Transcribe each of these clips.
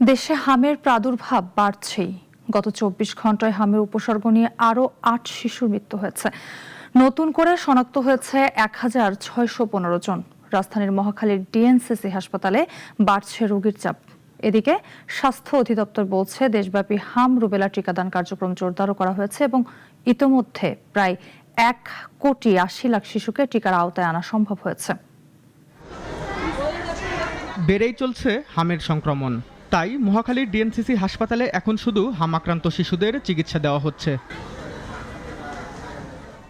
দেশে হামের প্রাদুর্ভাব বাড়ছেই। গত ২৪ ঘন্টায় হামের উপসর্গ নিয়ে আরও ৮ শিশুর মৃত্যু হয়েছে। নতুন করে শনাক্ত হয়েছে ১,৬১৫ জন। রাজধানীর মহাখালীর ডিএনসিসি হাসপাতালে বাড়ছে রোগীর চাপ। এদিকে স্বাস্থ্য অধিদপ্তর বলছে, দেশব্যাপী হাম রুবেলা টিকাদান কার্যক্রম জোরদার করা হয়েছে এবং ইতোমধ্যে প্রায় ১,৮০,০০,০০০ শিশুকে টিকার আওতায় আনা সম্ভব হয়েছে। বেড়েই চলছে হামের সংক্রমণ। তাই মহাখালীর ডিএনসিসি হাসপাতালে এখন শুধু হাম আক্রান্ত শিশুদের চিকিৎসা দেওয়া হচ্ছে।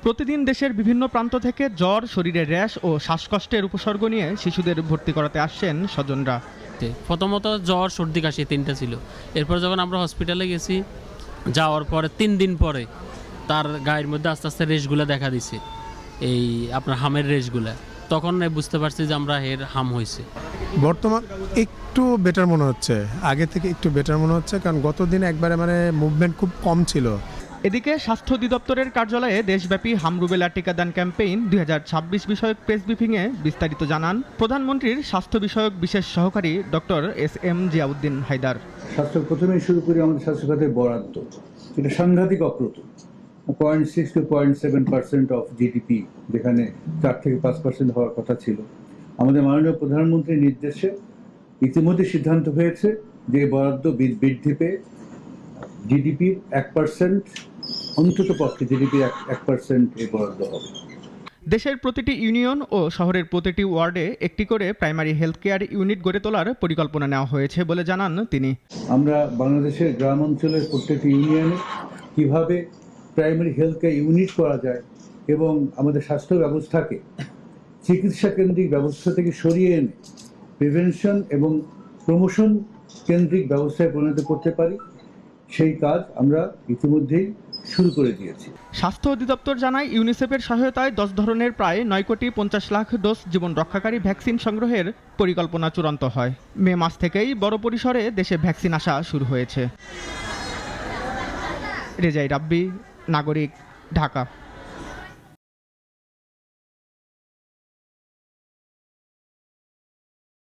প্রতিদিন দেশের বিভিন্ন প্রান্ত থেকে জ্বর, শরীরে র্যাশ ও শ্বাসকষ্টের উপসর্গ নিয়ে শিশুদের ভর্তি করাতে আসছেন স্বজনরা। প্রথমত জ্বর, সর্দি, কাশি ৩টা ছিল। এরপর যখন আমরা হসপিটালে গেছি, যাওয়ার পরে ৩ দিন পরে তার গায়ের মধ্যে আস্তে আস্তে রেশগুলো দেখা দিছে, এই আপনার হামের রেশগুলা। তখন বুঝতে পারছি যে আমরা এর হাম হয়েছে। বর্তমান একটু বেটার মনে হচ্ছে, আগে থেকে একটু বেটার মনে হচ্ছে, কারণ গত দিন একবারে মুভমেন্ট খুব কম ছিল। এদিকে স্বাস্থ্য অধিদপ্তরের কার্যালয়ে দেশব্যাপী হাম রুবেলা টিকাদান ক্যাম্পেইন ২০২৬ বিষয়ক প্রেস ব্রিফিংয়ে বিস্তারিত জানান প্রধানমন্ত্রীর স্বাস্থ্য বিষয়ক বিশেষ সহকারী ডক্টর এস.এম. জিয়াউদ্দিন হায়দার। স্বাস্থ্য প্রথমেই শুরু করি আমাদের স্বাস্থ্য খাতের বরাদ্দ। এটা সাংঘাতিক অপ্রতুল, 0.6 to 0.7% অফ জিডিপি, যেখানে 4 থেকে 5% হওয়ার কথা ছিল। আমাদের মাননীয় প্রধানমন্ত্রীর নির্দেশে ইতিমধ্যে সিদ্ধান্ত হয়েছে যে বরাদ্দ বৃদ্ধি পেয়ে জিডিপির 1%, অন্তত পক্ষে জিডিপির 1% এই বরাদ্দ হবে। দেশের প্রতিটি ইউনিয়ন ও শহরের প্রতিটি ওয়ার্ডে একটি করে প্রাইমারি হেলথ কেয়ার ইউনিট গড়ে তোলার পরিকল্পনা নেওয়া হয়েছে বলে জানান তিনি। আমরা বাংলাদেশের গ্রাম অঞ্চলের প্রত্যেকটি ইউনিয়নে কিভাবে প্রাইমারি হেলথ কেয়ার ইউনিট করা যায় এবং আমাদের স্বাস্থ্য ব্যবস্থাকে চিকিৎসা কেন্দ্রিক ব্যবস্থা থেকে সরিয়ে এনে প্রিভেনশন এবং প্রমোশন কেন্দ্রিক ব্যবস্থায় পরিণত করতে পারি, সেই কাজ আমরা ইতিমধ্যেই শুরু করে দিয়েছি। স্বাস্থ্য অধিদপ্তর জানায়, ইউনিসেফের সহায়তায় 10 ধরনের প্রায় 9,50,00,000 ডোজ জীবন রক্ষাকারী ভ্যাকসিন সংগ্রহের পরিকল্পনা চূড়ান্ত হয়। মে মাস থেকেই বড় পরিসরে দেশে ভ্যাকসিন আসা শুরু হয়েছে। রেজাই রাব্বি, নাগরিক, ঢাকা।